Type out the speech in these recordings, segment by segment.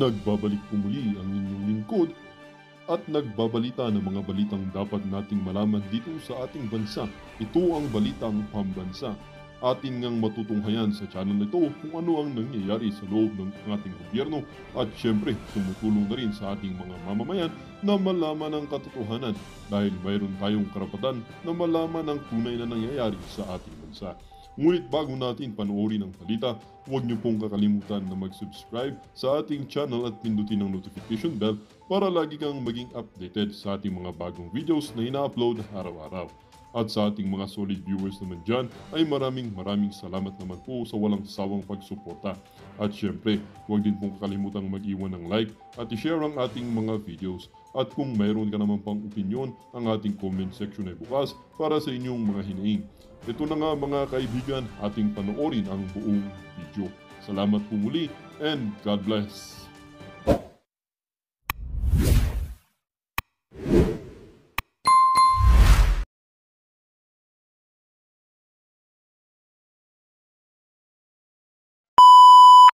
Nagbabalik po muli ang inyong lingkod at nagbabalita ng mga balitang dapat nating malaman dito sa ating bansa. Ito ang Balitang Pambansa. Atin ngang matutunghayan sa channel na ito kung ano ang nangyayari sa loob ng ating gobyerno at syempre tumutulong na rin sa ating mga mamamayan na malaman ang katotohanan dahil mayroon tayong karapatan na malaman ang tunay na nangyayari sa ating bansa. Ngunit bago natin panoorin ang balita, huwag niyo pong kakalimutan na mag-subscribe sa ating channel at pindutin ang notification bell para lagi kang maging updated sa ating mga bagong videos na ina-upload araw-araw. At sa ating mga solid viewers naman dyan ay maraming salamat naman po sa walang sawang pagsuporta. At syempre, huwag din pong kakalimutan mag-iwan ng like at i-share ang ating mga videos. At kung mayroon ka naman pang opinion, ang ating comment section ay bukas para sa inyong mga hinaing. Ito na nga mga kaibigan, ating panoorin ang buong video. Salamat po muli and God bless!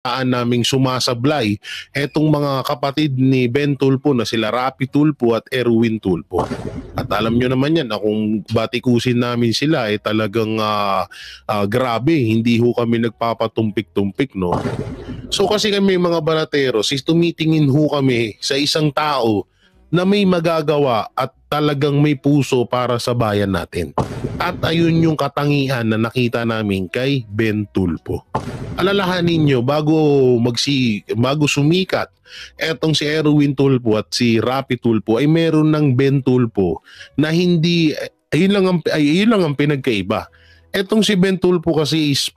Naming sumasablay etong mga kapatid ni Ben Tulfo na sila Rapi Tulfo at Erwin Tulfo. At alam nyo naman yan na kung batikusin namin sila ay talagang grabe, hindi ho kami nagpapatumpik-tumpik, no? So kasi kami mga banateros, tumitingin ho kami sa isang tao na may magagawa at talagang may puso para sa bayan natin. At ayun yung katangian na nakita namin kay Ben Tulfo. Alalahanin nyo, bago sumikat etong si Erwin Tulfo at si Rapi Tulfo ay meron ng Ben Tulfo na hindi, ayun lang ang pinagkaiba. Etong si Ben Tulfo kasi is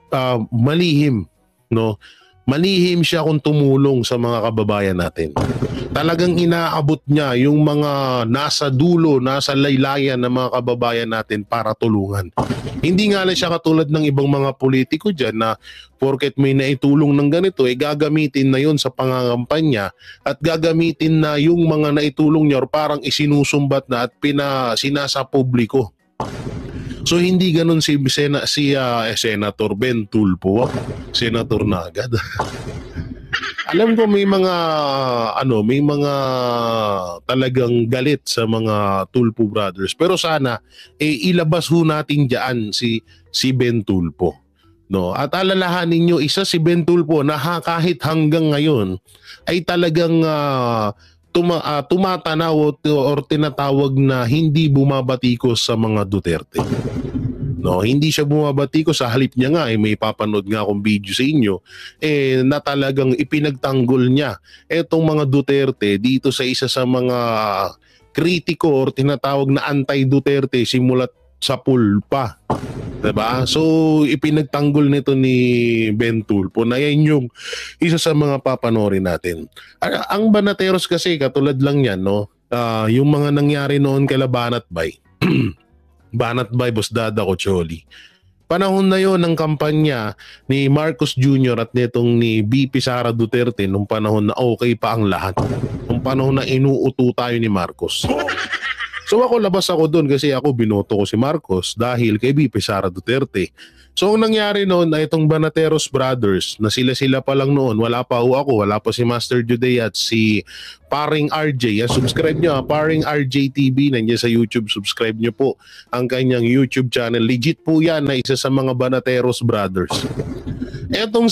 malihim, no? Malihim siya kung tumulong sa mga kababayan natin. Talagang inaabot niya yung mga nasa dulo, nasa laylayan ng mga kababayan natin para tulungan. Hindi nga lang siya katulad ng ibang mga politiko dyan na porket may naitulong ng ganito, gagamitin na yun sa pangangampanya at gagamitin na yung mga naitulong niya or parang isinusumbat na at sinasa publiko. So hindi ganun si Senator Ben Tulfo, Senator na agad. Alam ko may mga talagang galit sa mga Tulfo brothers. Pero sana ilabas ho natin diyan si Ben Tulfo. No, at alalahanin niyo isa si Ben Tulfo na kahit hanggang ngayon ay talagang tumatanaw or tinatawag na hindi bumabatikos sa mga Duterte. No, hindi siya bumabatikos, sa halip niya nga may papanood nga akong video sa inyo na talagang ipinagtanggol niya etong mga Duterte dito sa isa sa mga kritiko or tinatawag na anti-Duterte simulat sa pool pa. Diba? So ipinagtanggol nito ni Ben Tulfo na yan yung isa sa mga papanorin natin. Ang banateros kasi katulad lang yan, no? Yung mga nangyari noon kay Banat Bay. Banat Bay, Boss Dada Cocholi. Panahon na yon ng kampanya ni Marcos Jr. at nitong ni VP Sara Duterte nung panahon na okay pa ang lahat. Nung panahon na inuuto tayo ni Marcos. So labas ako doon kasi ako binoto ko si Marcos dahil kay VP Sara Duterte. So ang nangyari noon ay itong Banateros Brothers na sila pa lang noon. Wala pa ako, wala pa si Master Juday at si Paring RJ. Subscribe nyo, Paring RJ TV, nandiyan sa YouTube. Subscribe nyo po ang kanyang YouTube channel. Legit po yan na isa sa mga Banateros Brothers. Etong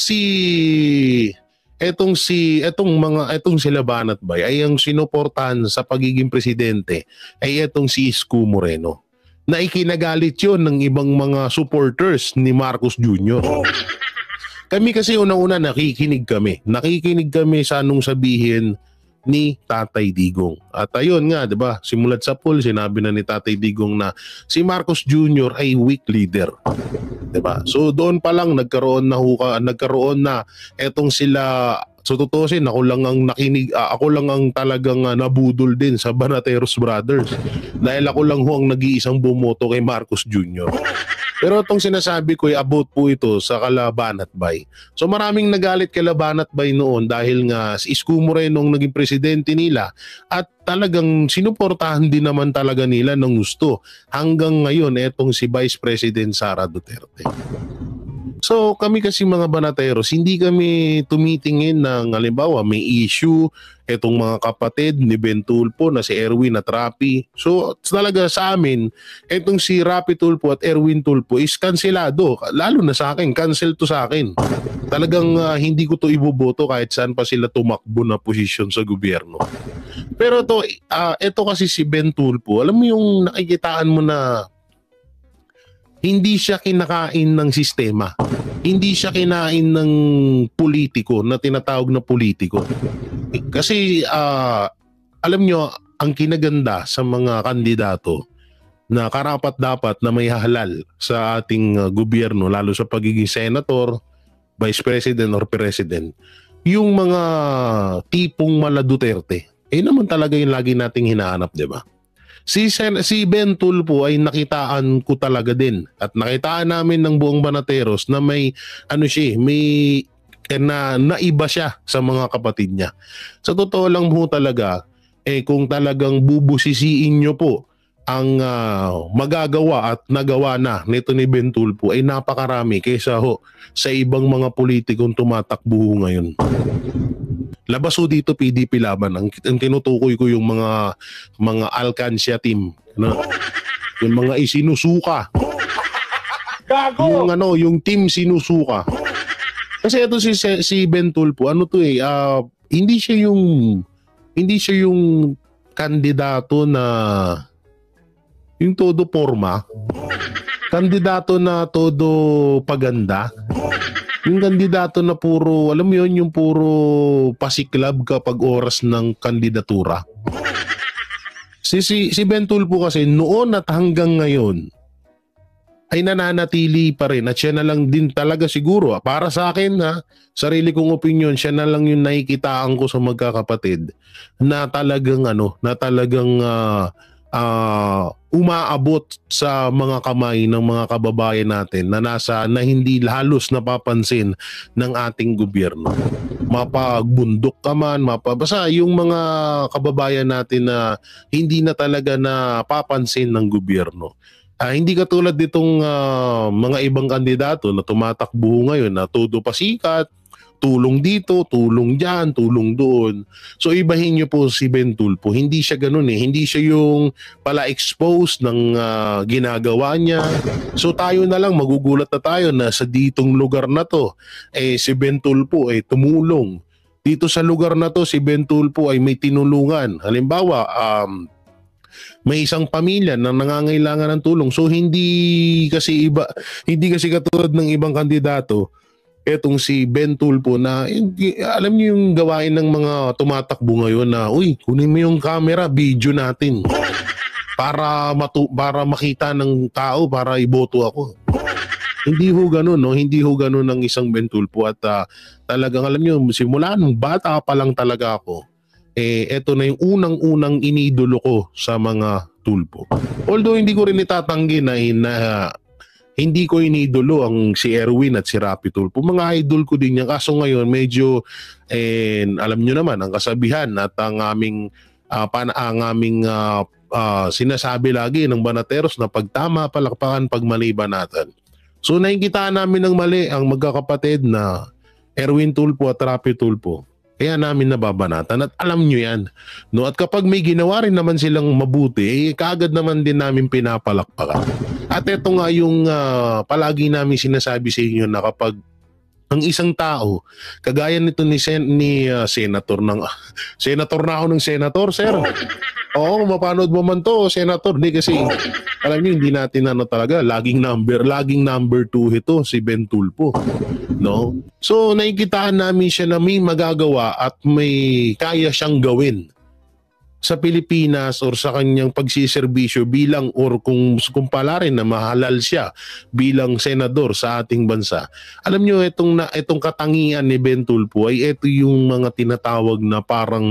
sila Banat Bay ay ang sinuportahan sa pagiging presidente ay etong si Isko Moreno na ikinagalit yun ng ibang mga supporters ni Marcos Jr. Kami kasi unang-una nakikinig kami sa anong sabihin ni Tatay Digong. At ayun nga, 'di ba? Simulat sa poll sinabi na ni Tatay Digong na si Marcos Jr. ay weak leader. 'Di ba? So doon pa lang nagkaroon na etong sila. So tutusin, ako lang ang talagang nabudol din sa Banateros Brothers. Dahil ako lang ho ang nag-iisang bumoto kay Marcos Jr. Pero itong sinasabi ko ay about po ito sa Banat Bay. So maraming nagalit kay Banat Bay noon dahil nga si Isko Moreno ang naging presidente nila at talagang sinuportahan din naman talaga nila ng gusto. Hanggang ngayon, etong si Vice President Sara Duterte. So kami kasi mga banateros, hindi kami tumitingin ng halimbawa may issue etong mga kapatid ni Ben Tulfo na si Erwin at Rapi. So talaga sa amin, etong si Rapi Tulfo at Erwin Tulfo is kanselado. Lalo na sa akin, cancel to sa akin. Talagang hindi ko to iboboto kahit saan pa sila tumakbo na posisyon sa gobyerno. Pero ito kasi si Ben Tulfo, alam mo yung nakikitaan mo na hindi siya kinakain ng sistema. Hindi siya kinain ng politiko na tinatawag na politiko. Kasi alam nyo, ang kinaganda sa mga kandidato na karapat-dapat na may halal sa ating gobyerno, lalo sa pagiging senator, vice president or president, yung mga tipong mala Duterte, naman talaga yung lagi nating hinahanap, di ba? Si Ben Tulfo ay nakitaan ko talaga din at nakitaan namin ng buong Banateros na may may naiba siya sa mga kapatid niya. Sa totoo lang po talaga, kung talagang bubusisiin nyo po ang magagawa at nagawa na nito ni Ben Tulfo ay napakarami kaysa sa ibang mga politikong tumatakbo ngayon. Labas ho dito PDP laban. Ang tinutukoy ko yung mga Alcancia team. Yung mga isinusuka. Yung team sinusuka. Kasi ito si Ben Tulfo, hindi siya yung kandidato na yung todo forma. Kandidato na todo paganda. Yung kandidato na puro, alam mo yun, yung puro pasiklab kapag oras ng kandidatura. Si Ben Tulfo kasi noon at hanggang ngayon ay nananatili pa rin at siya na lang din talaga siguro. Para sa akin sarili kong opinion, siya na lang yung nakikitaan ko sa magkakapatid na talagang umaabot sa mga kamay ng mga kababayan natin na hindi halos napapansin ng ating gobyerno. Mapagbundok ka man, basta yung mga kababayan natin na hindi na talaga napapansin ng gobyerno. Hindi katulad ditong mga ibang kandidato na tumatakbo ngayon na todo pasikat, tulong dito, tulong dyan, tulong doon. So ibahin niyo po si Ben Tulfo. Hindi siya ganun Hindi siya yung pala-expose ng ginagawa niya. So tayo na lang, magugulat na tayo na sa ditong lugar na to, si Ben Tulfo tumulong. Dito sa lugar na to, si Ben Tulfo ay may tinulungan. Halimbawa, may isang pamilya na nangangailangan ng tulong. So hindi kasi katulad ng ibang kandidato, etong si Ben Tulfo na alam niyo yung gawain ng mga tumatakbo ngayon na kunin mo yung camera, video natin para makita ng tao para iboto ako. Hindi ho ganun, hindi ho ganun ng isang Ben Tulfo at talagang alam niyo simula nung bata pa lang talaga ako, eto na yung unang-unang inidolo ko sa mga Tulfo. Although hindi ko rin itatanggi na hindi ko inidolo ang si Erwin at si Rapi Tulfo. Mga idol ko din yan. Kaso ngayon medyo alam nyo naman ang kasabihan at ang aming sinasabi lagi ng Banateros na pagtama palakpakan, pag mali banatan. So nakikita namin ng mali ang magkakapatid na Erwin Tulfo at Rapi Tulfo. Kaya namin nababanatan at alam nyo yan. At kapag may ginawa rin naman silang mabuti, kaagad naman din namin pinapalakpakan. At ito nga yung palagi namin sinasabi sa inyo na kapag ang isang tao, kagaya nito ni senator na ako ng senator, sir. Oo, mapanood mo man to, senator. Hindi kasi, alam niyo, hindi natin talaga, laging number 2 ito, si Ben Tulfo. No? So, nakikitaan namin siya na may magagawa at may kaya siyang gawin sa Pilipinas or sa kanyang pagsiservisyo bilang or kung pala rin na mahalal siya bilang senador sa ating bansa. Alam niyo itong katangian ni Ben Tulfo ay ito yung mga tinatawag na parang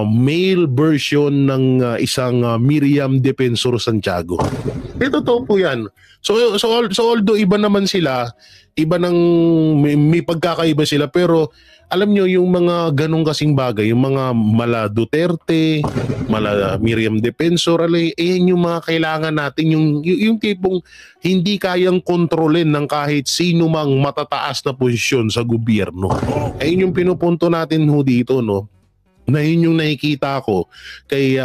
male version ng isang Miriam Defensor Santiago. Totoo po yan. So although iba naman sila, iba ng may pagkakaiba sila, pero alam nyo yung mga ganong kasing bagay, yung mga mala Duterte, mala Miriam Defensor, yung mga kailangan natin, yung tipong hindi kayang kontrolin ng kahit sino mang matataas na posisyon sa gobyerno. Ayun yung pinupunto natin ho dito, no? Na yun yung nakikita ko kay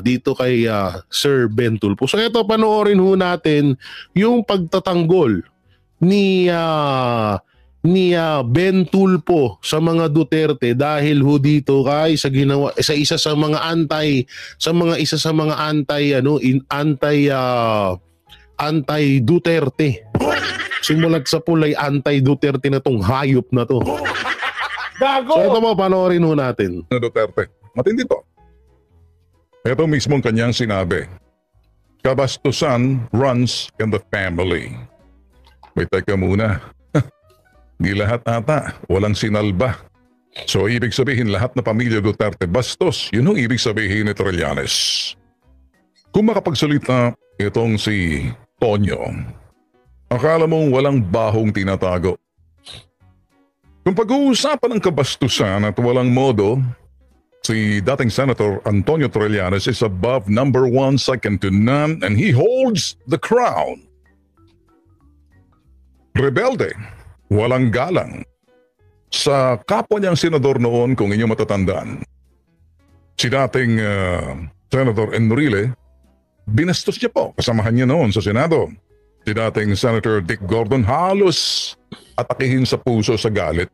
dito kay Sir Ben Tulfo. So ito, panoorin ho natin yung pagtatanggol ni Ben Tulfo sa mga Duterte dahil ho dito kay sa isa sa mga anti Duterte. Simulat sa pulay anti Duterte na tong hayop na to. Gago! So ito mo, panoorin ho natin. Duterte. Matindi to. Ito mismong kanyang sinabi. Kabastusan runs in the family. May teka muna. Di lahat ata. Walang sinalba. So ibig sabihin lahat na pamilya Duterte bastos. Yun ang ibig sabihin ni Trillanes. Kung makapagsalita itong si Tonyo, akala mong walang bahong tinatago. Kung pag-uusapan ng kabastusan at walang modo, si dating Senator Antonio Trillanes is above number 1, second to none, and he holds the crown. Rebelde, walang galang. Sa kapwa niyang senador noon, kung inyong matatandaan, si dating Senator Enrile, binastos niya po, kasamahan niya noon sa Senado. Si dating Senator Dick Gordon halos atakihin sa puso sa galit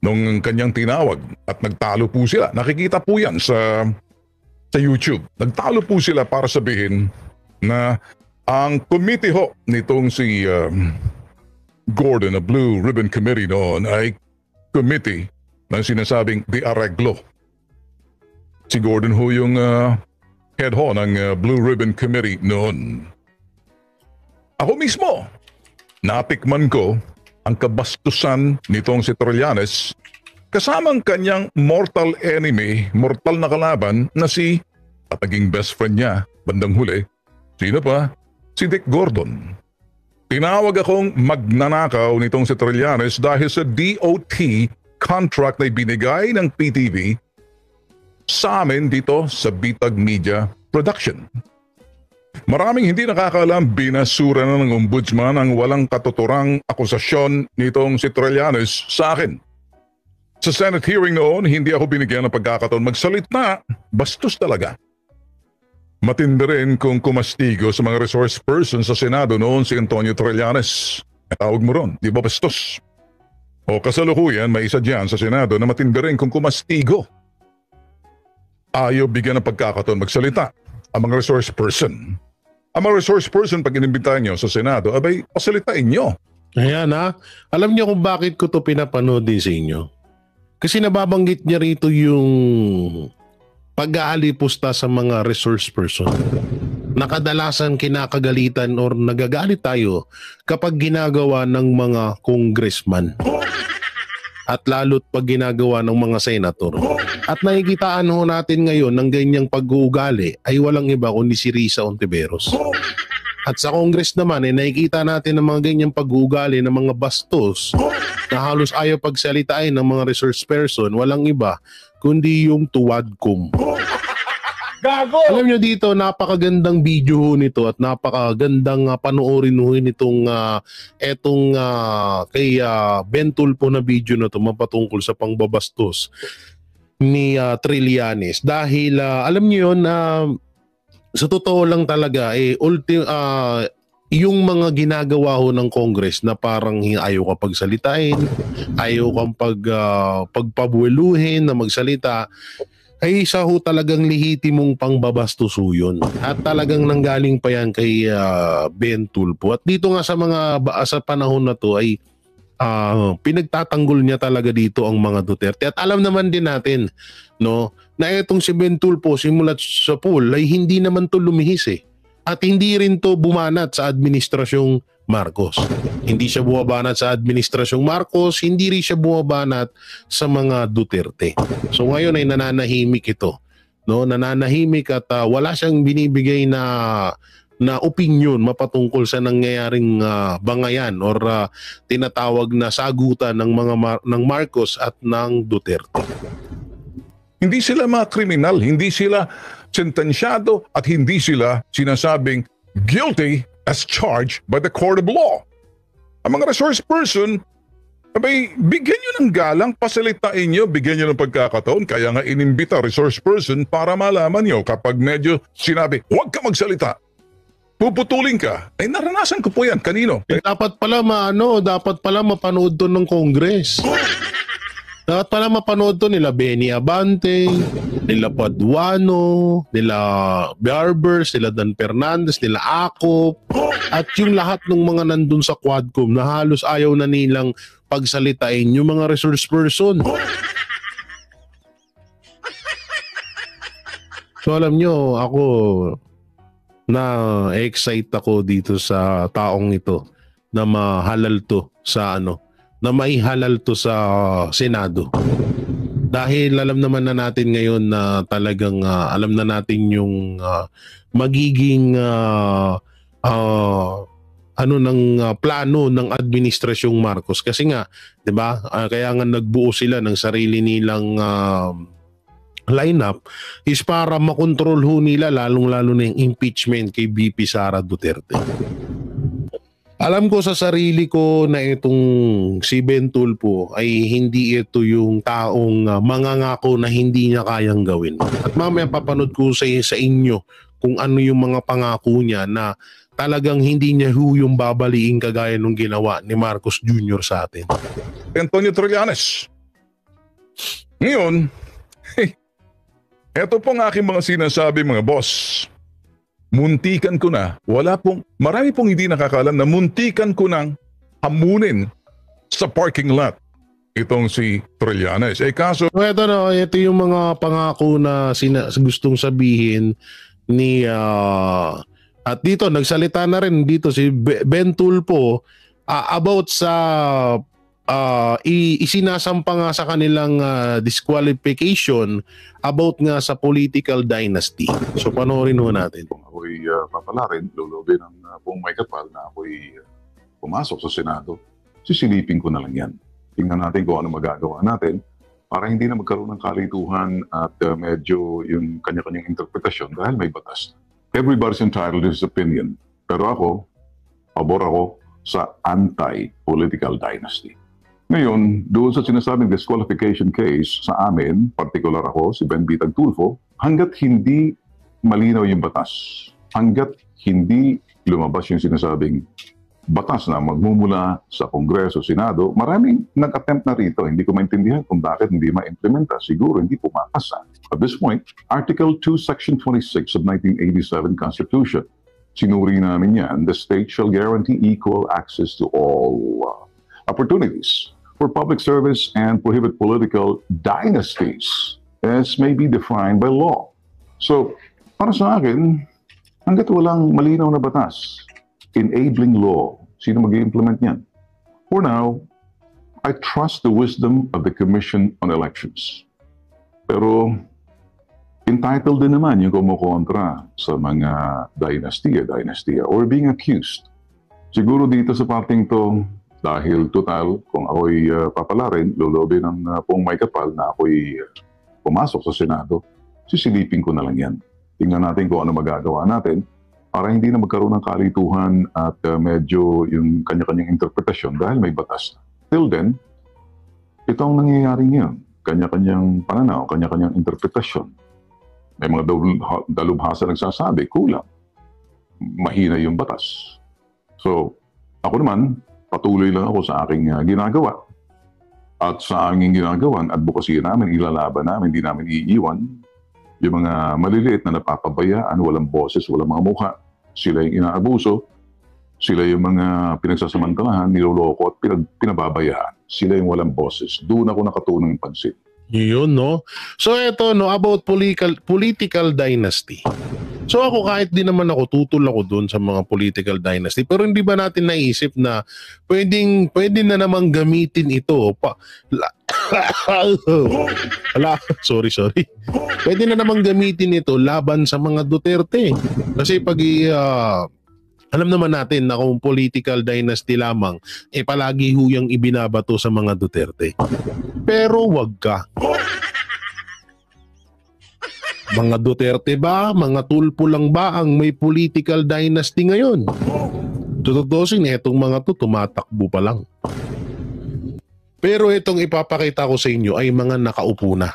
nung kanyang tinawag at nagtalo po sila. Nakikita po yan sa YouTube. Nagtalo po sila para sabihin na ang committee ho nitong si Gordon, a Blue Ribbon Committee noon, ay committee na sinasabing Di Arreglo. Si Gordon ho yung head ho ng Blue Ribbon Committee noon. Ako mismo, natikman ko ang kabastusan nitong si Trillanes kasamang kanyang mortal enemy, mortal na kalaban na si naging best friend niya bandang huli. Sino pa? Si Dick Gordon. Tinawag akong magnanakaw nitong si Trillanes dahil sa DOT contract na binigay ng PTV sa amin dito sa Bitag Media Production. Maraming hindi nakakaalam, binasura na ng ombudsman ang walang katuturang akusasyon nitong si Trillanes sa akin. Sa Senate hearing noon, hindi ako binigyan ng pagkakataon magsalita. Bastos talaga. Matindi rin kung kumastigo sa mga resource person sa Senado noon si Antonio Trillanes. Tawag mo ron, di ba bastos? O kasalukuyan, may isa dyan sa Senado na matindi rin kung kumastigo. Ayaw bigyan ng pagkakataon magsalita ang mga resource person. Ang mga resource person, pag inimbitahan nyo sa Senado, abay, pasalitain nyo. Ayan ha. Alam niyo kung bakit ko to pinapanood din sa inyo? Kasi nababanggit niya rito yung pag-aalipusta sa mga resource person. Nakadalasan kinakagalitan or nagagalit tayo kapag ginagawa ng mga congressman. At lalo't pag ginagawa ng mga senator. At nakikitaan ho natin ngayon ng ganyang pag-uugali ay walang iba kundi si Risa Ontiveros. At sa Congress naman nakikita natin ng mga ganyang pag-uugali ng mga bastos na halos ayaw pagsalitain ng mga resource person, walang iba kundi yung tuwadkom. Gago! Alam nyo dito, napakagandang video ho nito at napakagandang panoorin ho nitong kay Ben Tulfo na video na ito mapatungkol sa pangbabastos ni Trillanes. Dahil alam nyo yun, sa totoo lang talaga, yung mga ginagawa ho ng Congress na parang ayaw ka pagsalitain, ayaw kang pagpabueluhin na magsalita, ay isa ho talagang lehitimong pangbabastuso yun. At talagang nanggaling pa yan kay Ben Tulfo. At dito nga sa panahon na to ay pinagtatanggol niya talaga dito ang mga Duterte. At alam naman din natin, no, na itong si Ben Tulfo simulat sa pool ay hindi naman to lumihis eh. At hindi rin to bumanat sa administrasyong Marcos. Hindi siya bumabanat sa administrasyong Marcos, hindi rin siya bumabanat sa mga Duterte. So ngayon ay nananahimik ito. No, nananahimik at wala siyang binibigay na opinion mapatungkol sa nangyayaring bangayan or tinatawag na sagutan ng ng Marcos at ng Duterte. Hindi sila mga kriminal, hindi sila sentensyado at hindi sila sinasabing guilty as charged by the court of law. Ang mga resource person, abay, bigyan nyo ng galang, pasalitain nyo, bigyan nyo ng pagkakataon. Kaya nga inimbita resource person para malaman nyo kapag medyo sinabi, huwag ka magsalita, puputulin ka. Ay naranasan ko po yan. Kanino? Dapat pala mapanood to ng Congress. Dapat pala mapanood to nila Benny Abante, nila Paduano, nila Barbers, nila Dan Fernandez, nila Akop, at yung lahat ng mga nandun sa Quadcom na halos ayaw na nilang pagsalitain yung mga resource person. So alam nyo, ako na-excite ako dito sa taong ito na mahalal to sa na maihalal to sa Senado. Dahil alam naman na natin ngayon na talagang alam na natin yung magiging ng plano ng administrasyong Marcos kasi nga 'di ba kaya nga nagbuo sila ng sarili nilang lineup is para makontrol ho nila lalong-lalo na yung impeachment kay VP Sara Duterte. Alam ko sa sarili ko na itong si Ben Tulfo ay hindi ito yung taong mangangako na hindi niya kayang gawin. At mamaya papanood ko sa inyo kung ano yung mga pangako niya na talagang hindi niya yung babaliin kagaya nung ginawa ni Marcos Jr. sa atin. Antonio Trillanes. Ngayon, eto pong aking mga sinasabi mga boss. Muntikan ko na, marami pong hindi nakakalam na muntikan ko nang hamunin sa parking lot itong si Trillanes. Kaso... So ito yung mga pangako na gustong sabihin ni... at dito, nagsalita na rin dito si Ben Tulfo about sa... isinasampa nga sa kanilang disqualification about nga sa political dynasty. So panoorin ho natin. Kung ako'y papalarin, lulubin ng buong may kapal na ako'y pumasok sa Senado, sisilipin ko na lang yan. Tingnan natin kung ano magagawa natin para hindi na magkaroon ng kalituhan at medyo yung kanya-kanyang interpretasyon dahil may batas. Everybody's entitled to his opinion. Pero ako, pabor ako sa anti-political dynasty. Ngayon, doon sa sinasabing disqualification case sa amin, partikular ako, si Ben Bitag Tulfo, hanggat hindi malinaw yung batas, hanggat hindi lumabas yung sinasabing batas na magmumula sa Kongreso, Senado, maraming nag-attempt na rito. Hindi ko maintindihan kung bakit hindi ma-implementa. Siguro hindi pumapasa. At this point, Article 2, Section 26 of 1987 Constitution, sinuri namin yan, the state shall guarantee equal access to all opportunities for public service and prohibit political dynasties as may be defined by law. So, para sa akin, hanggat walang malinaw na batas, enabling law, sino mag-i-implement niyan? For now, I trust the wisdom of the Commission on Elections. Pero, entitled din naman yung kumukontra sa mga dynasty or being accused. Siguro dito sa parting to, dahil total, kung ako'y papalarin, lulobin ng pong may kapal na ako'y pumasok sa Senado, sisilipin ko na lang yan. Tingnan natin kung ano magagawa natin para hindi na magkaroon ng kalituhan at medyo yung kanya-kanyang interpretasyon dahil may batas na. Till then, ito ang nangyayari ngayon. Kanya-kanyang pananaw, kanya-kanyang interpretasyon. May mga dalubhasa nagsasabi, kulang. Mahina yung batas. So, ako naman, patuloy lang ako sa aking ginagawa. At sa aming ginagawa, advocacy namin, ilalaban namin, hindi namin iiwan. Yung mga maliliit na napapabayaan, walang boses, walang mga mukha. Sila yung inaabuso. Sila yung mga pinagsasamantalahan, niloloko at pinababayaan. Sila yung walang boses. Doon ako nakatunang pansin. Yun, no? So ito, no, about political dynasty. So ako kahit di naman ako tutol ako doon sa mga political dynasty, pero hindi ba natin naisip na pwede na namang gamitin ito sorry. Pwede na namang gamitin ito laban sa mga Duterte. Kasi pag alam naman natin na kung political dynasty lamang, palagi huyang ibinabato sa mga Duterte. Pero wag ka. Mga Duterte ba, mga tulpo lang ba ang may political dynasty ngayon? Tututusin, etong mga to tumatakbo pa lang. Pero itong ipapakita ko sa inyo ay mga nakaupo na.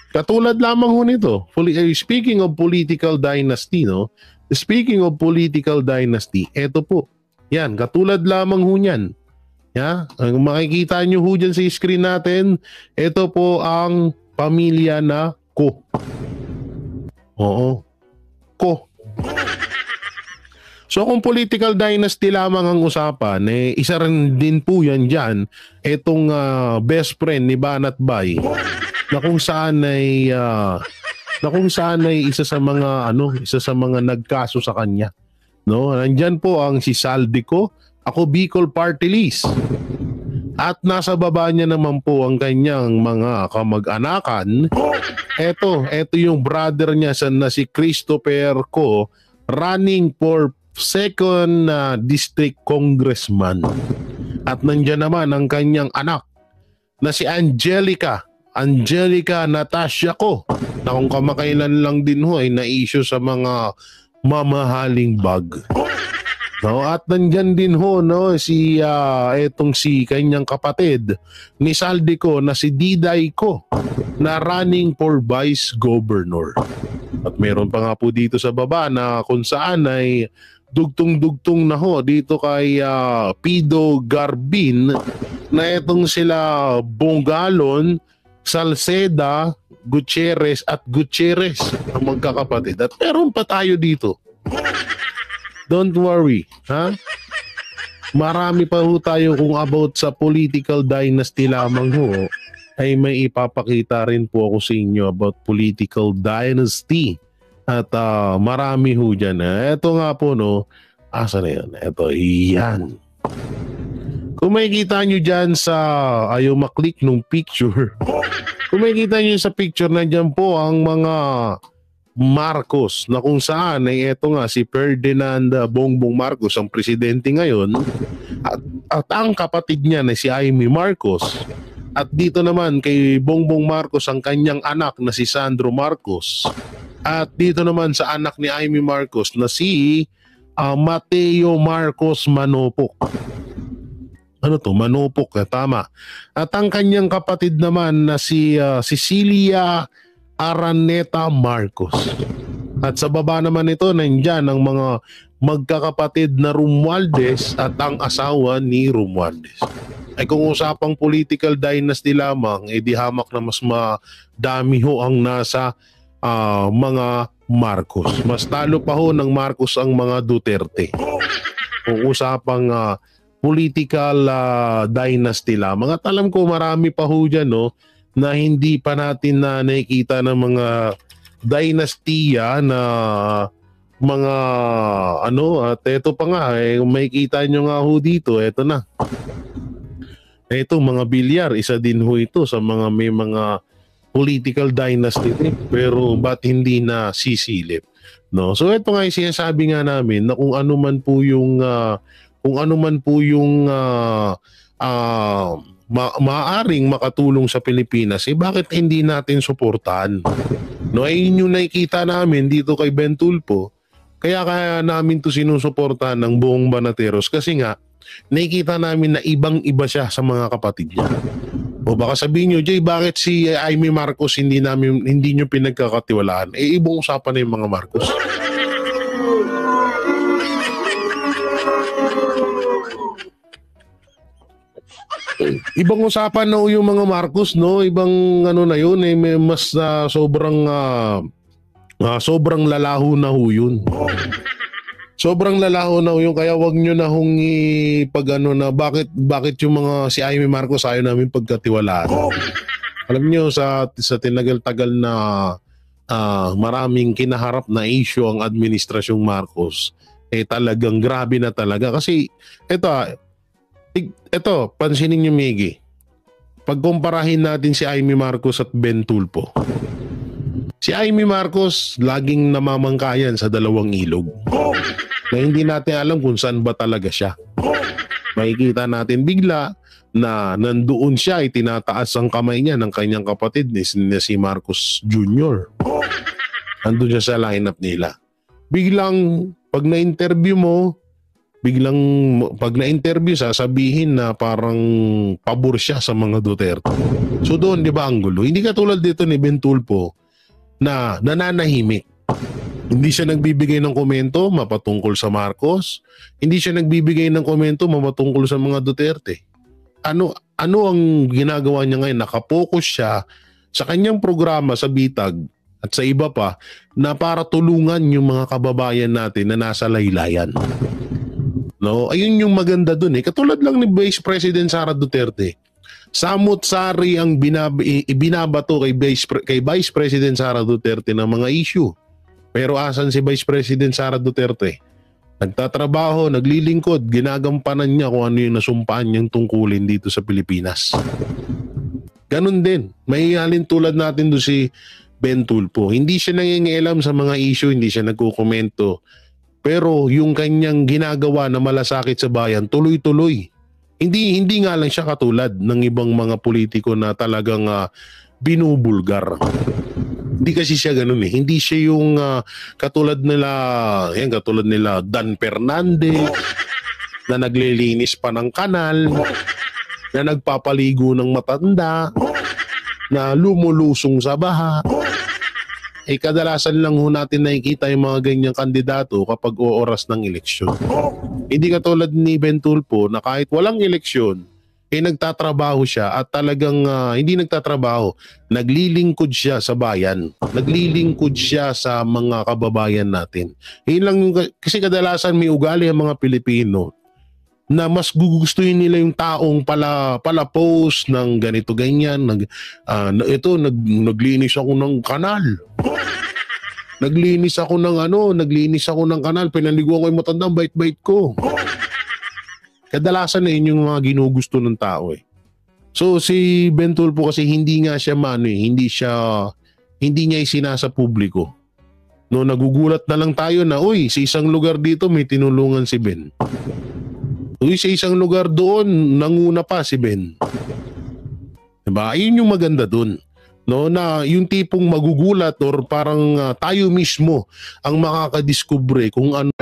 Katulad lamang ho nito. Speaking of political dynasty, no? Speaking of political dynasty, eto po. Yan, katulad lamang ho niyan. Ya, ang makikita nyo ho dyan sa screen natin, ito po ang pamilya na Ko. Oo. Ko. So kung political dynasty lamang ang usapan, isa rin din po yan dyan, itong best friend ni Banat Bay, na kung saan ay isa sa mga nagkaso sa kanya. No, nandiyan po ang si Saldico, ako Bicol Party List. At nasa baba niya naman po ang kanyang mga kamag-anakan. Ito yung brother niya na si Christopher Ko, running for 2nd District Congressman. At nandiyan naman ang kanyang anak na si Angelica Natasha Ko, na kung kamakailan lang din ho ay na-issue sa mga mamahaling bag. No, at nandyan din ho si kanyang kapatid ni Saldico na si Diday Ko, na running for Vice Governor. At meron pa nga po dito sa baba na kung saan ay dugtong-dugtong na ho dito kay Pido Garbin, na itong sila Bongalon, Salceda, Gutierrez at Gutierrez ang magkakapatid. At meron pa tayo dito. Don't worry, ha? Marami pa ho tayo kung about sa political dynasty lamang ho, ay may ipapakita rin po ako sa inyo about political dynasty. At marami ho dyan. Ito nga po, no? Asa na yan? Ito, yan. Kung makikita nyo dyan sa, ayaw maklik nung picture. Kung makikita nyo sa picture, nandyan po ang mga Marcos, na kung saan ay eto nga si Ferdinand Bongbong Marcos ang presidente ngayon, at ang kapatid niya na si Amy Marcos, at dito naman kay Bongbong Marcos ang kanyang anak na si Sandro Marcos, at dito naman sa anak ni Amy Marcos na si Mateo Marcos Manopok. Ano to? Manopok, tama. At ang kanyang kapatid naman na si Cecilia Araneta Marcos. At sa baba naman ito, nandyan ang mga magkakapatid na Romualdez at ang asawa ni Romualdez. Ay kung usapang political dynasty lamang, di hamak na mas madami ho ang nasa mga Marcos. Mas talo pa ho ng Marcos ang mga Duterte. Kung usapang political dynasty lamang. At alam ko marami pa ho dyan, no, na hindi pa natin na nakikita ng mga dynastiya na mga at eto pa nga, makikita nyo nga ho dito, eto na. Eto, mga bilyar, isa din ho ito sa mga may mga political dynasty, pero ba't hindi na sisilip, no? So eto nga yung sinasabi nga namin na kung ano man po yung maaaring makatulong sa Pilipinas, bakit hindi natin suportahan? No, ay yun yung nakikita namin dito kay Ben Tulfo. Kaya namin to sinusuportahan ng buong Banateros kasi nga nakikita namin na ibang-iba siya sa mga kapatid niya. O baka sabihin nyo, Jay, bakit si Amy Marcos hindi nyo pinagkakatiwalaan? Ibang usapan na yung mga Marcos. Ibang usapan na yung mga Marcos, no? Ibang na yun, may mas sobrang lalaho na ho yun. Sobrang lalaho na ho yun, kaya wag nyo na hong na bakit yung mga si Amy Marcos ayaw namin pagkatiwalaan. Alam nyo, sa tinagal-tagal na maraming kinaharap na issue ang administrasyong Marcos, talagang grabe na talaga. Kasi ito pansinin niyo, Miggy. Pagkumparahin natin si Amy Marcos at Ben Tulfo. Si Amy Marcos laging namamangkayan sa dalawang ilog na hindi natin alam kung saan ba talaga siya. Makikita natin bigla na nandoon siya, itinataas ang kamay niya ng kanyang kapatid na si Marcos Jr. Nandun siya sa lineup nila. Biglang pag na-interview mo, pag na-interview sasabihin na parang pabor siya sa mga Duterte. So doon, di ba, ang gulo? Hindi katulad dito ni Ben Tulfo na nananahimik. Hindi siya nagbibigay ng komento mapatungkol sa Marcos. Hindi siya nagbibigay ng komento mapatungkol sa mga Duterte. Ano ang ginagawa niya ngayon? Nakapokus siya sa kanyang programa sa Bitag at sa iba pa na para tulungan yung mga kababayan natin na nasa laylayan. No, ayun yung maganda dun eh. Katulad lang ni Vice President Sara Duterte. Samot-sari ang binabato kay Vice President Sara Duterte ng mga issue. Pero asan si Vice President Sara Duterte? Nagtatrabaho, naglilingkod, ginagampanan niya kung ano yung nasumpaan niyang tungkulin dito sa Pilipinas. Ganun din. May halin tulad natin doon si Ben Tulfo. Hindi siya nangingialam sa mga issue, hindi siya nagkukomento. Pero yung kanyang ginagawa na malasakit sa bayan, tuloy-tuloy. Hindi nga lang siya katulad ng ibang mga politiko na talagang binubulgar. Hindi kasi siya ganun eh. Hindi siya yung katulad nila Dan Fernandez na naglilinis pa ng kanal, na nagpapaligo ng matanda, na lumulusong sa baha. Kadalasan lang natin nakikita yung mga ganyang kandidato kapag oras ng eleksyon. Hindi katulad ni Ben Tulfo na kahit walang eleksyon, nagtatrabaho siya at talagang hindi nagtatrabaho, naglilingkod siya sa bayan. Naglilingkod siya sa mga kababayan natin. Kasi kadalasan may ugali ang mga Pilipino na mas gugustuhin nila yung taong pala post ng ganito ganyan. Naglinis ako ng kanal. Naglinis ako ng kanal, pinaliguan ko yung matandang bait-bait ko. Kadalasan na yun yung mga ginugusto ng tao eh. So si Ben Tulfo kasi hindi nga siya hindi niya isinasa publiko. No, nagugulat na lang tayo na, sa isang lugar dito may tinulungan si Ben. Sa isang lugar doon, nanguna pa si Ben. Diba? Ayun yung maganda doon. No, na yung tipong magugulat or parang tayo mismo ang makakadiskubre kung ano